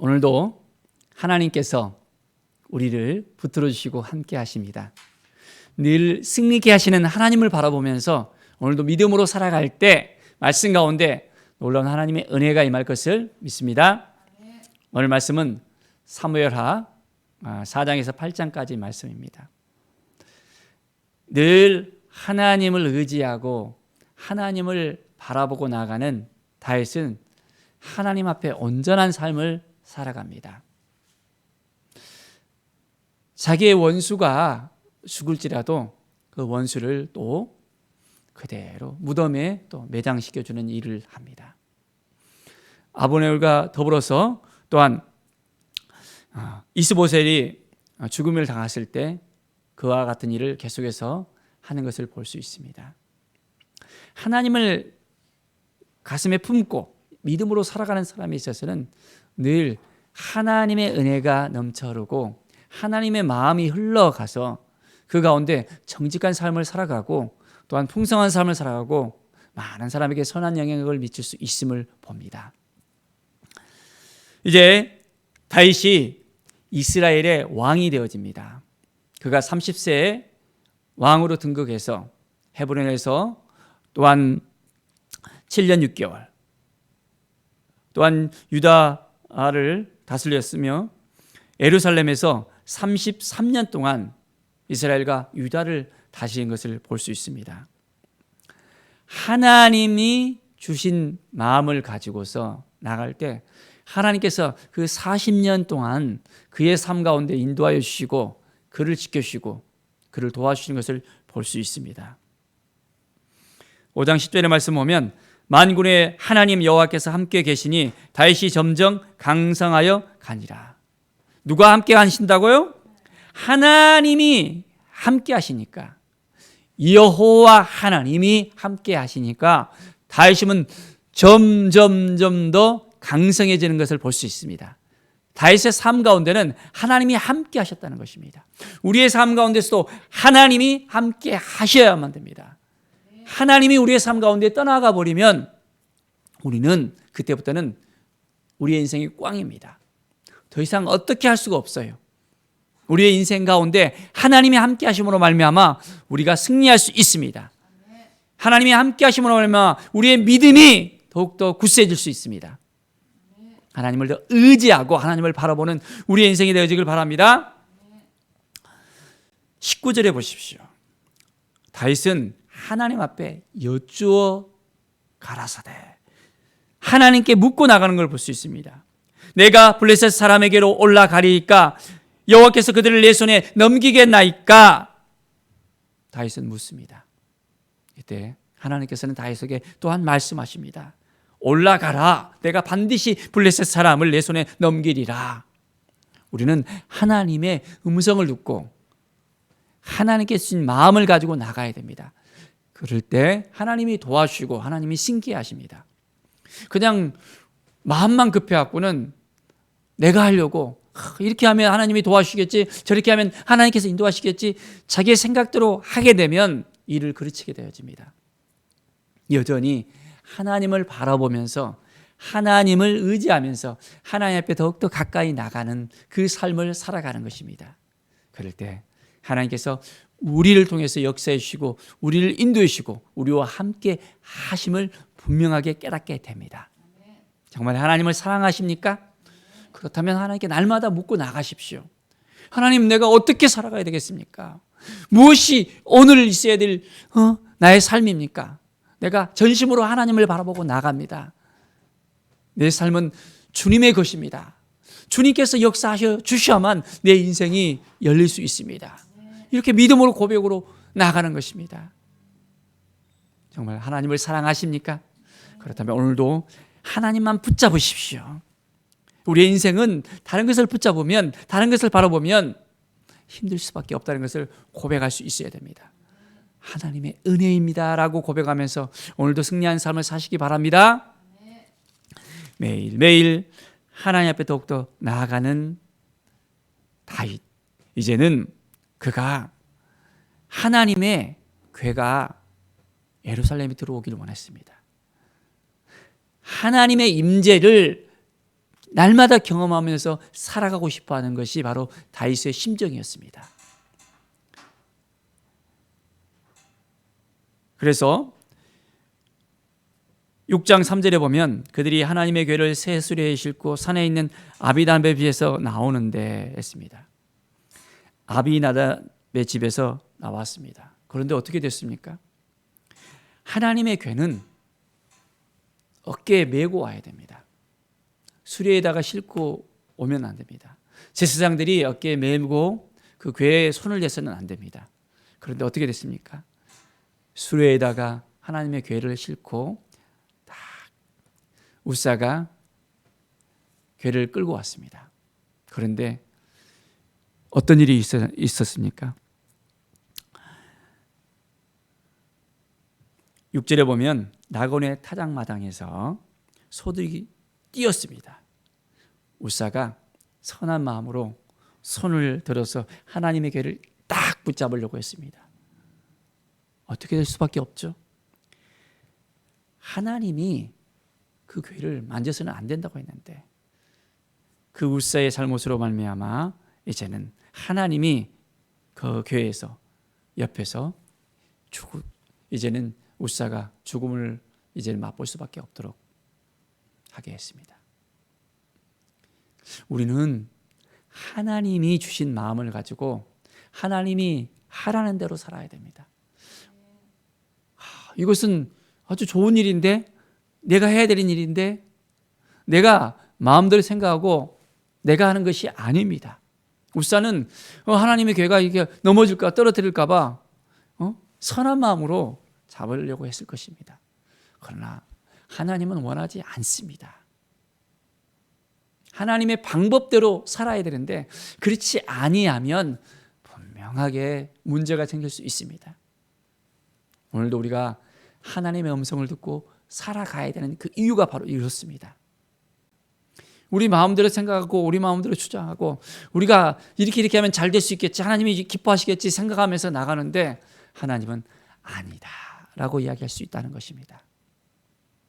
오늘도 하나님께서 우리를 붙들어 주시고 함께 하십니다. 늘 승리케 하시는 하나님을 바라보면서 오늘도 믿음으로 살아갈 때 말씀 가운데 놀라운 하나님의 은혜가 임할 것을 믿습니다. 오늘 말씀은 사무엘하 4장에서 8장까지 말씀입니다. 늘 하나님을 의지하고 하나님을 바라보고 나가는 다윗은 하나님 앞에 온전한 삶을 살아갑니다. 자기의 원수가 죽을지라도 그 원수를 또 그대로 무덤에 또 매장시켜주는 일을 합니다. 아브넬과 더불어서 또한 이스보셀이 죽음을 당했을 때 그와 같은 일을 계속해서 하는 것을 볼 수 있습니다. 하나님을 가슴에 품고 믿음으로 살아가는 사람에 있어서는 늘 하나님의 은혜가 넘쳐흐르고 하나님의 마음이 흘러가서 그 가운데 정직한 삶을 살아가고 또한 풍성한 삶을 살아가고 많은 사람에게 선한 영향력을 미칠 수 있음을 봅니다. 이제 다윗이 이스라엘의 왕이 되어집니다. 그가 30세에 왕으로 등극해서 헤브론에서 또한 7년 6개월 또한 유다를 다스렸으며 예루살렘에서 33년 동안 이스라엘과 유다를 다스린 것을 볼 수 있습니다. 하나님이 주신 마음을 가지고서 나갈 때 하나님께서 그 40년 동안 그의 삶 가운데 인도하여 주시고 그를 지켜주시고 그를 도와주시는 것을 볼 수 있습니다. 5장 10절의 말씀 보면 만군의 하나님 여호와께서 함께 계시니 다윗이 점점 강성하여 가니라. 누가 함께 하신다고요? 하나님이 함께 하시니까, 여호와 하나님이 함께 하시니까 다윗은 점점 더 강성해지는 것을 볼 수 있습니다. 다윗의 삶 가운데는 하나님이 함께 하셨다는 것입니다. 우리의 삶 가운데서도 하나님이 함께 하셔야만 됩니다. 하나님이 우리의 삶 가운데 떠나가 버리면 우리는 그때부터는 우리의 인생이 꽝입니다. 더 이상 어떻게 할 수가 없어요. 우리의 인생 가운데 하나님이 함께 하심으로 말미암아 우리가 승리할 수 있습니다. 하나님이 함께 하심으로 말미암아 우리의 믿음이 더욱더 굳세질 수 있습니다. 하나님을 더 의지하고 하나님을 바라보는 우리의 인생이 되어지길 바랍니다. 19절에 보십시오. 다윗은 하나님 앞에 여쭈어 가라사대 하나님께 묻고 나가는 걸 볼 수 있습니다. 내가 블레셋 사람에게로 올라가리이까 여호와께서 그들을 내 손에 넘기겠나이까? 다윗은 묻습니다. 이때 하나님께서는 다윗에게 또한 말씀하십니다. 올라가라. 내가 반드시 블레셋 사람을 내 손에 넘기리라. 우리는 하나님의 음성을 듣고 하나님께 주신 마음을 가지고 나가야 됩니다. 그럴 때 하나님이 도와주시고 하나님이 신기해 하십니다. 그냥 마음만 급해갖고는 내가 하려고 이렇게 하면 하나님이 도와주시겠지, 저렇게 하면 하나님께서 인도하시겠지, 자기의 생각대로 하게 되면 일을 그르치게 되어집니다. 여전히 하나님을 바라보면서 하나님을 의지하면서 하나님 앞에 더욱더 가까이 나가는 그 삶을 살아가는 것입니다. 그럴 때 하나님께서 우리를 통해서 역사해 주시고 우리를 인도해 주시고 우리와 함께 하심을 분명하게 깨닫게 됩니다. 정말 하나님을 사랑하십니까? 그렇다면 하나님께 날마다 묻고 나가십시오. 하나님, 내가 어떻게 살아가야 되겠습니까? 무엇이 오늘 있어야 될 나의 삶입니까? 내가 전심으로 하나님을 바라보고 나갑니다. 내 삶은 주님의 것입니다. 주님께서 역사하셔 주셔야만 내 인생이 열릴 수 있습니다. 이렇게 믿음으로 고백으로 나가는 것입니다. 정말 하나님을 사랑하십니까? 그렇다면 오늘도 하나님만 붙잡으십시오. 우리의 인생은 다른 것을 붙잡으면, 다른 것을 바라보면 힘들 수밖에 없다는 것을 고백할 수 있어야 됩니다. 하나님의 은혜입니다라고 고백하면서 오늘도 승리한 삶을 사시기 바랍니다. 매일매일 하나님 앞에 더욱더 나아가는 다윗. 이제는 그가 하나님의 궤가 예루살렘에 들어오기를 원했습니다. 하나님의 임재를 날마다 경험하면서 살아가고 싶어하는 것이 바로 다윗의 심정이었습니다. 그래서 6장 3절에 보면 그들이 하나님의 궤를 새 수레에 싣고 산에 있는 아비나답의 집에서 나오는데 했습니다. 아비나답의 집에서 나왔습니다. 그런데 어떻게 됐습니까? 하나님의 궤는 어깨에 메고 와야 됩니다. 수레에다가 싣고 오면 안 됩니다. 제사장들이 어깨에 메고 그 궤에 손을 대서는 안 됩니다. 그런데 어떻게 됐습니까? 수레에다가 하나님의 궤를 싣고 딱 우사가 궤를 끌고 왔습니다. 그런데 어떤 일이 있었습니까? 6절에 보면 나곤의 타작마당에서 소들이 뛰었습니다. 우사가 선한 마음으로 손을 들어서 하나님의 궤를 딱 붙잡으려고 했습니다. 어떻게 될 수밖에 없죠? 하나님이 그 궤를 만져서는 안 된다고 했는데 그 우사의 잘못으로 말미암아 이제는 하나님이 그 궤에서 옆에서 이제는 우사가 죽음을 이제 맛볼 수밖에 없도록 하게 했습니다. 우리는 하나님이 주신 마음을 가지고 하나님이 하라는 대로 살아야 됩니다. 이것은 아주 좋은 일인데, 내가 해야 되는 일인데, 내가 마음대로 생각하고 내가 하는 것이 아닙니다. 우사는 하나님의 궤가 이게 넘어질까 떨어뜨릴까 봐 선한 마음으로 잡으려고 했을 것입니다. 그러나 하나님은 원하지 않습니다. 하나님의 방법대로 살아야 되는데 그렇지 아니하면 분명하게 문제가 생길 수 있습니다. 오늘도 우리가 하나님의 음성을 듣고 살아가야 되는 그 이유가 바로 이렇습니다. 우리 마음대로 생각하고 우리 마음대로 주장하고 우리가 이렇게 하면 잘 될 수 있겠지, 하나님이 기뻐하시겠지 생각하면서 나가는데 하나님은 아니다 라고 이야기할 수 있다는 것입니다.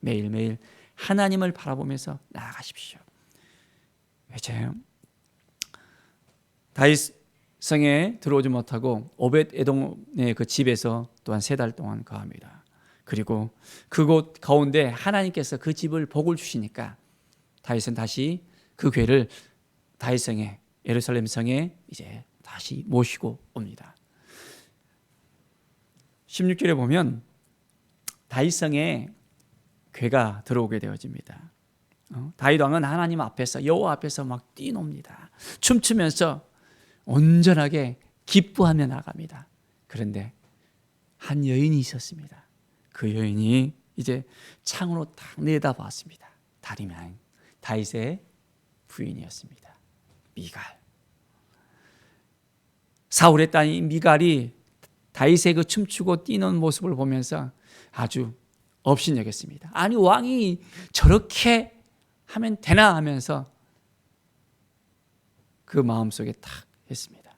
매일매일 하나님을 바라보면서 나아가십시오. 이제 다윗 성에 들어오지 못하고 오벳 에돔의 그 집에서 또한 3달 동안 거합니다. 그리고 그곳 가운데 하나님께서 그 집을 복을 주시니까 다윗은 다시 그 궤를 다윗 성에, 예루살렘 성에 이제 다시 모시고 옵니다. 16절에 보면 다윗 성에 궤가 들어오게 되어집니다. 다윗 왕은 하나님 앞에서, 여호와 앞에서 막 뛰놉니다. 춤추면서 온전하게 기뻐하며 나갑니다. 그런데 한 여인이 있었습니다. 그 여인이 이제 창으로 딱 내다봤습니다. 다리면 다윗의 부인이었습니다. 미갈. 사울의 딸인 미갈이 다윗의 그 춤추고 뛰는 모습을 보면서 아주 업신여겼습니다. 아니, 왕이 저렇게 하면 되나 하면서 그 마음속에 탁 했습니다.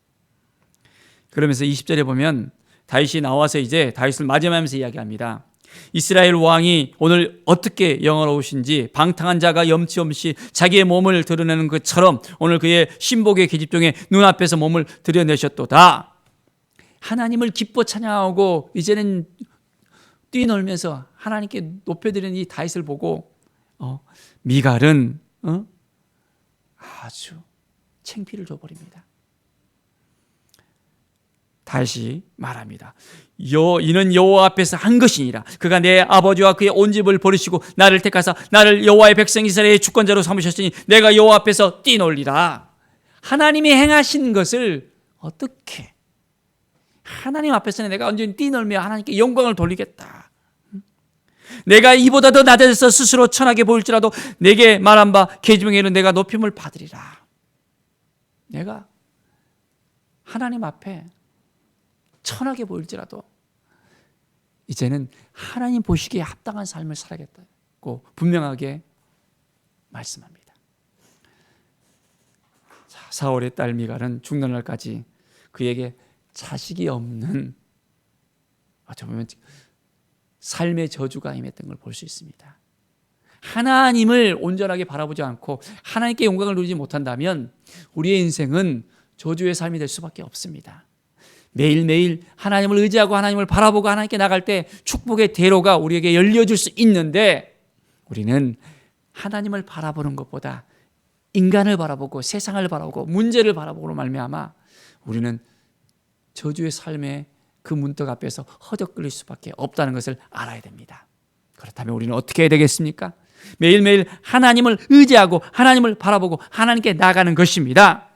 그러면서 20절에 보면 다윗이 나와서 이제 다윗을 맞이하면서 이야기합니다. 이스라엘 왕이 오늘 어떻게 영화로우신지, 방탕한 자가 염치 없이 자기의 몸을 드러내는 것처럼 오늘 그의 신복의 계집종의 눈앞에서 몸을 드러내셨도다. 하나님을 기뻐 찬양하고 이제는 뛰놀면서 하나님께 높여드리는 이 다윗을 보고 미갈은 아주 창피를 줘버립니다. 다시 말합니다. 이는 여호와 앞에서 한 것이니라. 그가 내 아버지와 그의 온 집을 버리시고 나를 택하사 나를 여호와의 백성 이스라엘의 주권자로 삼으셨으니 내가 여호와 앞에서 뛰놀리라. 하나님이 행하신 것을 어떻게, 하나님 앞에서는 내가 언제나 뛰놀며 하나님께 영광을 돌리겠다. 내가 이보다 더 낮아져서 스스로 천하게 보일지라도 내게 말한 바 계집종에는 내가 높임을 받으리라. 내가 하나님 앞에 천하게 보일지라도 이제는 하나님 보시기에 합당한 삶을 살아야겠다고 분명하게 말씀합니다. 사울의 딸 미갈은 죽는 날까지 그에게 자식이 없는, 어쩌면 삶의 저주가 임했던 걸 볼 수 있습니다. 하나님을 온전하게 바라보지 않고 하나님께 영광을 누리지 못한다면 우리의 인생은 저주의 삶이 될 수밖에 없습니다. 매일매일 하나님을 의지하고 하나님을 바라보고 하나님께 나갈 때 축복의 대로가 우리에게 열려줄 수 있는데, 우리는 하나님을 바라보는 것보다 인간을 바라보고 세상을 바라보고 문제를 바라보고 말미암아 우리는 저주의 삶의 그 문턱 앞에서 허덕거릴 수밖에 없다는 것을 알아야 됩니다. 그렇다면 우리는 어떻게 해야 되겠습니까? 매일매일 하나님을 의지하고 하나님을 바라보고 하나님께 나가는 것입니다.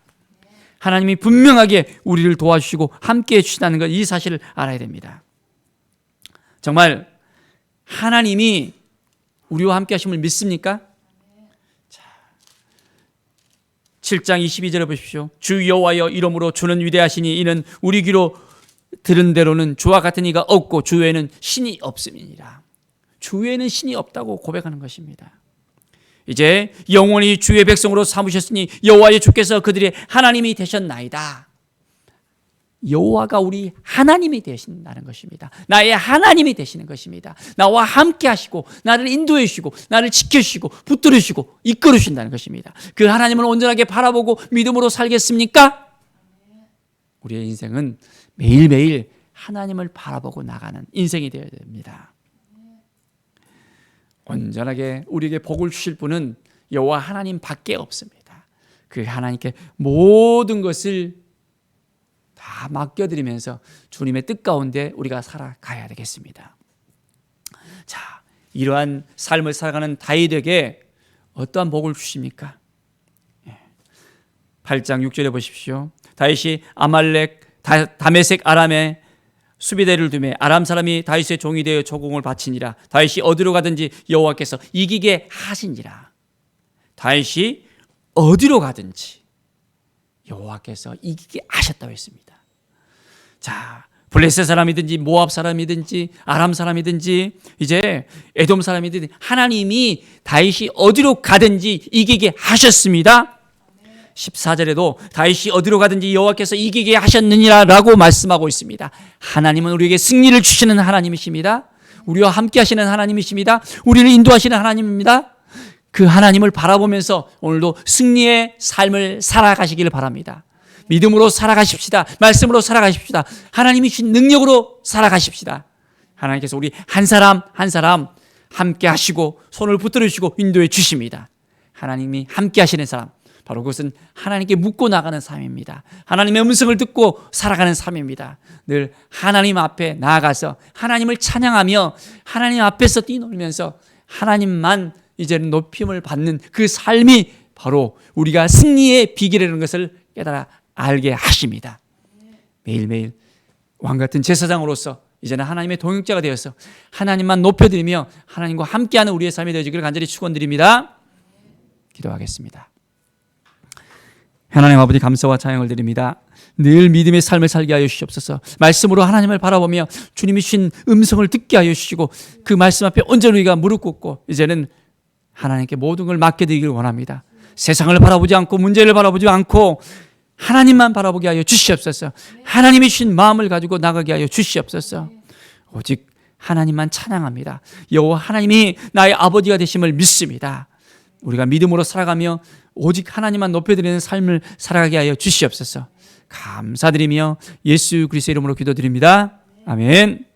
하나님이 분명하게 우리를 도와주시고 함께해 주시다는 것, 이 사실을 알아야 됩니다. 정말 하나님이 우리와 함께 하심을 믿습니까? 자, 7장 22절에 보십시오. 주 여호와여, 이러므로 주는 위대하시니 이는 우리 귀로 들은 대로는 주와 같은 이가 없고 주 외에는 신이 없음이니라. 주 외에는 신이 없다고 고백하는 것입니다. 이제 영원히 주의 백성으로 삼으셨으니 여호와의 주께서 그들의 하나님이 되셨나이다. 여호와가 우리 하나님이 되신다는 것입니다. 나의 하나님이 되시는 것입니다. 나와 함께 하시고 나를 인도해 주시고 나를 지켜주시고 붙들어 주시고 이끌어 주신다는 것입니다. 그 하나님을 온전하게 바라보고 믿음으로 살겠습니까? 우리의 인생은 매일매일 하나님을 바라보고 나가는 인생이 되어야 됩니다. 온전하게 우리에게 복을 주실 분은 여호와 하나님 밖에 없습니다. 그 하나님께 모든 것을 다 맡겨드리면서 주님의 뜻 가운데 우리가 살아가야 되겠습니다. 자, 이러한 삶을 살아가는 다윗에게 어떠한 복을 주십니까? 8장 6절에 보십시오. 다윗이 아말렉 다메섹 아람에 수비대를 두매 아람 사람이 다윗의 종이 되어 조공을 바치니라. 다윗이 어디로 가든지 여호와께서 이기게 하시니라. 다윗이 어디로 가든지 여호와께서 이기게 하셨다고 했습니다. 자, 블레셋 사람이든지 모압 사람이든지 아람 사람이든지 이제 에돔 사람이든지 하나님이 다윗이 어디로 가든지 이기게 하셨습니다. 14절에도 다윗이 어디로 가든지 여호와께서 이기게 하셨느니라라고 말씀하고 있습니다. 하나님은 우리에게 승리를 주시는 하나님이십니다. 우리와 함께 하시는 하나님이십니다. 우리를 인도하시는 하나님입니다. 그 하나님을 바라보면서 오늘도 승리의 삶을 살아가시기를 바랍니다. 믿음으로 살아가십시다. 말씀으로 살아가십시다. 하나님이 주신 능력으로 살아가십시다. 하나님께서 우리 한 사람 한 사람 함께 하시고 손을 붙들어 주시고 인도해 주십니다. 하나님이 함께 하시는 사람, 바로 그것은 하나님께 묻고 나가는 삶입니다. 하나님의 음성을 듣고 살아가는 삶입니다. 늘 하나님 앞에 나아가서 하나님을 찬양하며 하나님 앞에서 뛰놀면서 하나님만 이제는 높임을 받는 그 삶이 바로 우리가 승리의 비결이라는 것을 깨달아 알게 하십니다. 매일매일 왕같은 제사장으로서 이제는 하나님의 동역자가 되어서 하나님만 높여드리며 하나님과 함께하는 우리의 삶이 되어지기를 간절히 축원드립니다. 기도하겠습니다. 하나님 아버지, 감사와 찬양을 드립니다. 늘 믿음의 삶을 살게 하여 주시옵소서. 말씀으로 하나님을 바라보며 주님이 주신 음성을 듣게 하여 주시고 그 말씀 앞에 온전히 우리가 무릎 꿇고 이제는 하나님께 모든 걸 맡겨드리기를 원합니다. 세상을 바라보지 않고 문제를 바라보지 않고 하나님만 바라보게 하여 주시옵소서. 하나님이 주신 마음을 가지고 나가게 하여 주시옵소서. 오직 하나님만 찬양합니다. 여호와 하나님이 나의 아버지가 되심을 믿습니다. 우리가 믿음으로 살아가며 오직 하나님만 높여드리는 삶을 살아가게 하여 주시옵소서. 감사드리며 예수 그리스도의 이름으로 기도드립니다. 아멘.